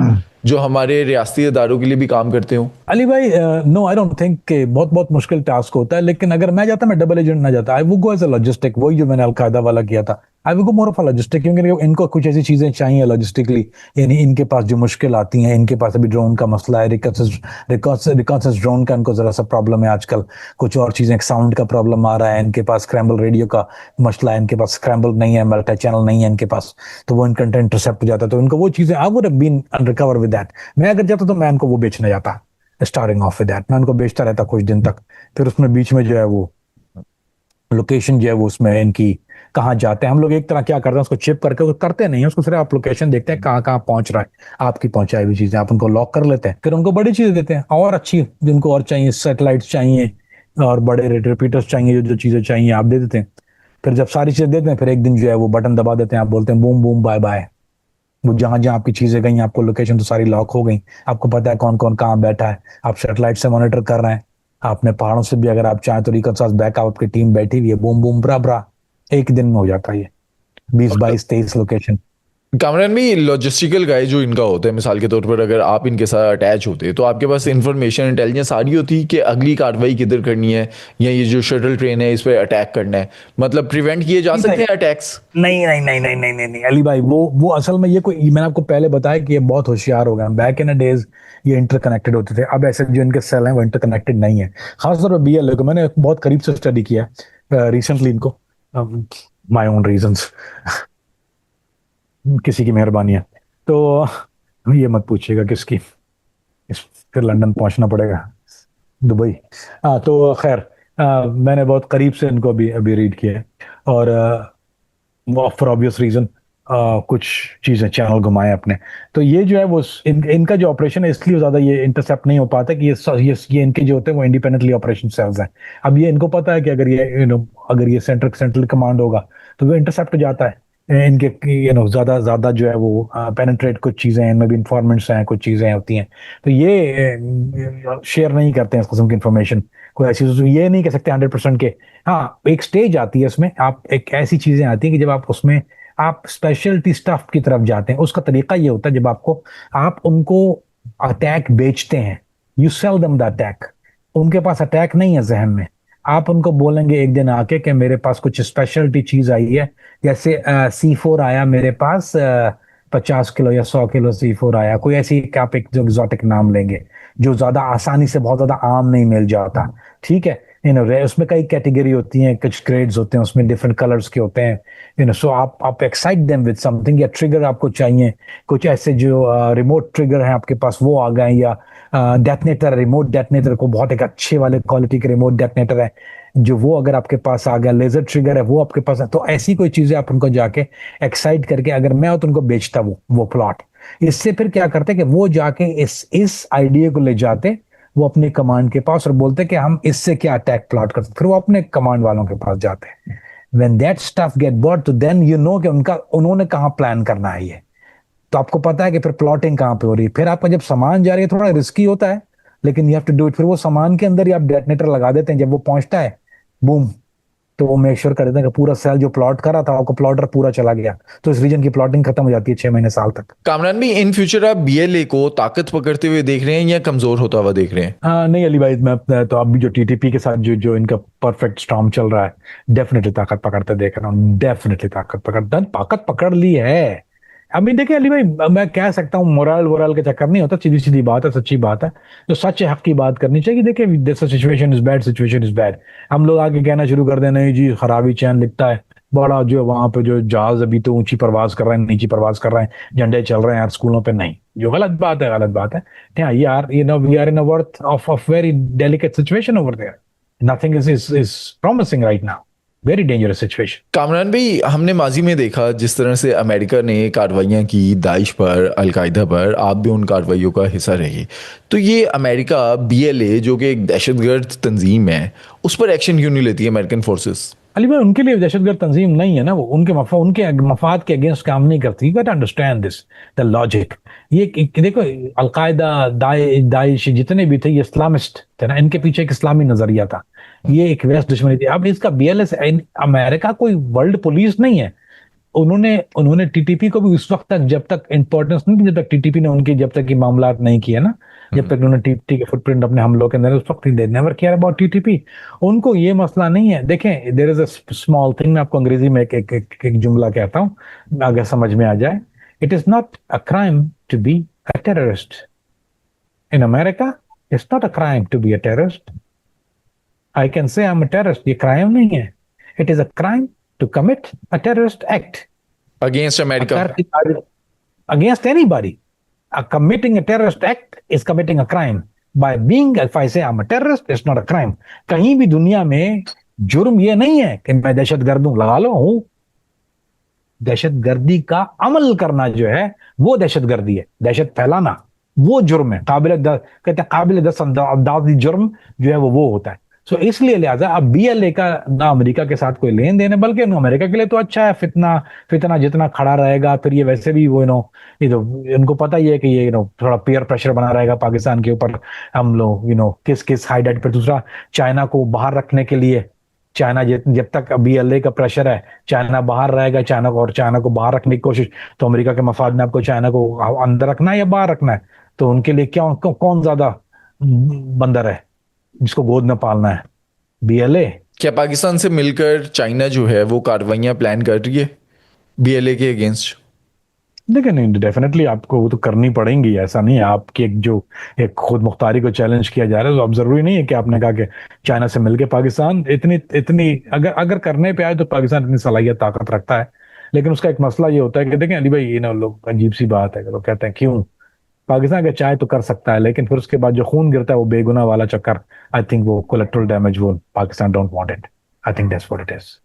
जो हमारे रियासती इदारों के लिए भी काम करते हो? अली भाई नो आई डोंट थिंक कि बहुत बहुत मुश्किल टास्क होता है, लेकिन अगर मैं जाता, मैं डबल एजेंट ना जाता, I would go as a logistic. वही जो मैंने अलकायदा वाला किया था, I would go more of a logistic, क्योंकि इनको कुछ ऐसी चीजें चाहिए लॉजिस्टिकली, यानी इनके पास जो मुश्किल आती हैं, इनके पास अभी ड्रोन का मसला है, रिकॉन्सेस ड्रोन का इनको जरा सा प्रॉब्लम है आजकल, कुछ और चीजें, साउंड का प्रॉब्लम आ रहा है, इनके पास स्क्रैम्बल रेडियो का मसला है, इनके पास स्क्रैम्बल नहीं है, मल्टी चैनल नहीं है इनके पास, तो वो इनका इंटरसेप्ट हो जाता है। तो इनको वो चीजें, I would have been unrecover with that. मैं अगर जाता तो मैं इनको वो बेचने जाता, स्टार्टिंग ऑफ विद दैट। मैं उनको बेचता रहता कुछ दिन तक, फिर उसमें बीच में जो है वो लोकेशन जो है वो उसमें इनकी कहाँ जाते हैं, हम लोग एक तरह क्या करते हैं उसको चिप करके, करते नहीं है उसको, सिर्फ आप लोकेशन देखते हैं कहाँ कहाँ पहुंच रहा है आपकी पहुंचाई हुई चीजें, आप उनको लॉक कर लेते हैं, फिर उनको बड़ी चीजें देते हैं और अच्छी जिनको और चाहिए, सैटेलाइट्स चाहिए और बड़े रिपीटर्स चाहिए, जो जो चीजें चाहिए आप दे देते हैं। फिर जब सारी चीजें देते हैं, फिर एक दिन जो है वो बटन दबा देते हैं, आप बोलते हैं बूम बूम बाय बाय। वो जहां जहां आपकी चीजें गई, आपको लोकेशन तो सारी लॉक हो गई, आपको पता है कौन कौन कहाँ बैठा है, आप सैटेलाइट से मॉनिटर कर रहे हैं, आपने पहाड़ों से भी अगर आप चाहें तो रिकॉन्साइज बैकअप की टीम बैठी हुई है, बूम बूम ब्रा ब्रा, एक दिन में हो जाता है ये 20 22 23 लोकेशन। कामरान भी लॉजिस्टिकल गाय जो इनका होता है, मिसाल के तौर पर अगर आप इनके साथ अटैच होते तो आपके पास इंफॉर्मेशन इंटेलिजेंस आ रही होती कि अगली कार्रवाई किधर करनी है, या ये जो शटल ट्रेन है इस पर अटैक करना है, मतलब प्रिवेंट किए जा सकते हैं अटैक्स? नहीं नहीं नहीं नहीं नहीं नहीं नहीं अली भाई, वो असल में ये कोई, मैंने आपको पहले बताया कि ये बहुत होशियार हो गए। बैक इन डेज ये इंटरकनेक्टेड होते थे, अब ऐसे जो इनके सेल हैं वो इंटरकनेक्टेड नहीं है। खासतौर पर बीएलए को मैंने बहुत करीब से स्टडी किया रिसेंटली इनको, माय ओन रीजंस, किसी की मेहरबानी है। तो ये मत पूछिएगा किसकी, फिर लंदन पहुंचना पड़ेगा, दुबई। हाँ तो खैर, मैंने बहुत करीब से इनको अभी अभी रीड किया है, और फॉर ऑब्वियस रीजन कुछ चीजें चैनल घुमाए अपने। तो ये जो है वो इनका जो ऑपरेशन है, इसलिए ज्यादा ये इंटरसेप्ट नहीं हो पाता कि ये इनके जो होते हैं वो इंडिपेंडेंटली ऑपरेशन सेल्स हैं। अब ये इनको पता है कि अगर ये अगर ये सेंट्रल कमांड होगा तो वो इंटरसेप्ट हो जाता है। इनके ज्यादा ज्यादा जो है वो पेनिट्रेट कुछ चीजें हैं, इनमें भी इंफॉर्मेंट्स हैं, कुछ चीजें होती हैं, तो ये शेयर नहीं करते हैं इस किस्म की इंफॉर्मेशन। कोई ऐसी ये नहीं कह सकते 100% के। हाँ, एक स्टेज आती है उसमें, आप एक ऐसी चीजें आती हैं कि जब आप उसमें आप स्पेशलिटी स्टफ की तरफ जाते हैं। उसका तरीका ये होता है, जब आप उनको अटैक बेचते हैं, you sell them the attack. उनके पास अटैक नहीं है जहन में, आप उनको बोलेंगे एक दिन आके कि मेरे पास कुछ स्पेशलिटी चीज आई है, जैसे C4 आया मेरे पास, 50 किलो या 100 किलो C4 आया, कोई ऐसी आप एक जो एग्जॉटिक नाम लेंगे जो ज्यादा आसानी से बहुत ज्यादा आम नहीं मिल जाता, ठीक है। उसमें कई कैटेगरी होती हैं, कुछ ग्रेड्स होते हैं, उसमें डिफरेंट कलर्स के होते हैं। सो आप एक्साइट देम विद समथिंग, या ट्रिगर आपको चाहिए, कुछ ऐसे जो रिमोट ट्रिगर हैं आपके पास वो आ गए, या डेटनेटर, रिमोट डेटनेटर को बहुत एक अच्छे वाले क्वालिटी के रिमोट डेटनेटर है जो वो अगर आपके पास आ गया, लेजर ट्रिगर है वो आपके पास है, तो ऐसी कोई चीजें आप उनको जाके एक्साइट करके, अगर मैं हो तो उनको बेचता वो प्लॉट। इससे फिर क्या करते कि वो जाके इस आइडिया को ले जाते वो अपनी कमांड के पास और बोलते कि हम इससे क्या अटैक प्लॉट करते, फिर वो अपने कमांड वालों के पास जाते हैं। When that stuff get bought, तो देन यू नो कि उन्होंने कहाँ प्लान करना है ये, तो आपको पता है कि फिर प्लॉटिंग कहाँ पे हो रही है। फिर आपका जब सामान जा रही है, थोड़ा रिस्की होता है, लेकिन you have to do it. फिर वो सामान के अंदर ही आप डेटनेटर लगा देते हैं, जब वो पहुंचता है बूम, तो वो मेक श्योर कर देते हैं कि पूरा सेल जो प्लॉट कर रहा था आपको प्लॉटर पूरा चला गया, तो इस रीजन की प्लॉटिंग खत्म हो जाती है 6 महीने साल तक। कामरान भाई, इन फ्यूचर आप बीएलए को ताकत पकड़ते हुए देख रहे हैं या कमजोर होता हुआ देख रहे हैं? हाँ नहीं अली भाई, मैं तो अभी जो TTP के साथ जो जो इनका परफेक्ट स्टॉर्म चल रहा है, डेफिनेटली ताकत पकड़ते देख रहा हूँ, डेफिनेटली ताकत पकड़ ली है। अभी देखिए अली भाई, मैं कह सकता हूँ मोरल वोरल के चक्कर नहीं होता, सीधी सीधी बात है, सच्ची बात है, जो सच है हक की बात करनी चाहिए। देखिए this situation is bad, situation is bad. हम लोग आगे कहना शुरू कर दें नहीं जी खराबी चैन लिखता है, बड़ा जो वहां पे जो जहाज अभी तो ऊंची परवाज कर रहे हैं, नीची परवाज कर रहे हैं, झंडे चल रहे हैं यार स्कूलों पे, नहीं, जो गलत बात है, गलत बात है। Yeah, we are in a worth of very delicate situation over there. Nothing is promising right now. Very dangerous situation. Kamran भाई, हमने माजी में देखा जिस तरह से अमेरिका ने कार्रवाइयाँ की दाइश पर, अलकायदा पर, आप भी उन कार्रवाइयों का हिस्सा रहे। तो ये अमेरिका बीएलए जो कि एक दहशतगर्द तंजीम है, उस पर एक्शन क्यों नहीं लेती है अमेरिकन फोर्सेस? अली भाई, उनके लिए दहशतगर्द तंजीम नहीं है ना, वो उनके मफाद के अगेंस्ट काम नहीं करती। But understand this the logic. देखो, अलकायदा, दाइश जितने भी थे ये इस्लामिस्ट थे ना, इनके पीछे एक इस्लामी नजरिया था, ये एक वेस्ट दुश्मनी थी। अब इसका BLS, अमेरिका कोई वर्ल्ड पुलिस नहीं है। उन्होंने उन्होंने TTP को भी उस वक्त तक, जब तक इंपॉर्टेंस नहीं थी, जब तक TTP ने उनकी, जब तक की मामलात नहीं किए ना, जब तक उन्होंने TTP के फुटप्रिंट अपने हमलों के अंदर, उस वक्त they never care about TTP। उनको ये मसला नहीं है। देखें, there is a small thing, मैं आपको अंग्रेजी में एक जुमला कहता हूँ, अगर समझ में आ जाए। It is not a crime to be a terrorist in America. It's not a crime to be a terrorist. I can say I am a terrorist, ये क्राइम नहीं है। It is a crime to commit a terrorist act against America? against anybody. Committing a terrorist act is committing a crime. By being, if I say I'm a terrorist, it's not a crime. कहीं भी दुनिया में जुर्म ये नहीं है कि मैं दहशतगर्द हूं, लगा लो हूं। दहशतगर्दी का अमल करना जो है वो दहशतगर्दी है, दहशत फैलाना वो जुर्म है। कहते हैं काबिल दस अंदाजी जुर्म जो है वो होता है। सो इसलिए लिहाजा अब BLA का ना अमेरिका के साथ कोई लेन देन है, बल्कि अमेरिका के लिए तो अच्छा है। फितना फितना जितना खड़ा रहेगा, फिर ये वैसे भी वो ये तो इनको पता ही है कि ये थोड़ा पीयर प्रेशर बना रहेगा पाकिस्तान के ऊपर। हम लोग किस किस हाइडाइट पर, दूसरा चाइना को बाहर रखने के लिए, चाइना जब तक BLA का प्रेशर है, चाइना बाहर रहेगा, चाइना को बाहर रखने की कोशिश। तो अमेरिका के मफाद में आपको चाइना को अंदर रखना है या बाहर रखना है, तो उनके लिए क्या कौन ज्यादा बंदर है जिसको गोद में पालना है, BLA? क्या पाकिस्तान से मिलकर चाइना जो है वो कार्रवाइयाँ प्लान कर रही है बीएलए के अगेंस्ट? देखिए, नहीं, डेफिनेटली आपको वो तो करनी पड़ेंगी, ऐसा नहीं है। आपकी एक खुद मुख्तारी को चैलेंज किया जा रहा है, तो अब जरूरी नहीं है कि आपने कहा कि चाइना से मिलके पाकिस्तान इतनी इतनी अगर अगर करने पे आए तो पाकिस्तान इतनी सलाहियत ताकत रखता है। लेकिन उसका एक मसला ये होता है कि देखें अली भाई, लोग अजीब सी बात है, लोग कहते हैं क्यों पाकिस्तान अगर चाहे तो कर सकता है, लेकिन फिर उसके बाद जो खून गिरता है वो बेगुनाह वाला चक्कर, आई थिंक वो कोलेक्ट्रल डैमेज, वो Pakistan don't want it. I think that's what it is.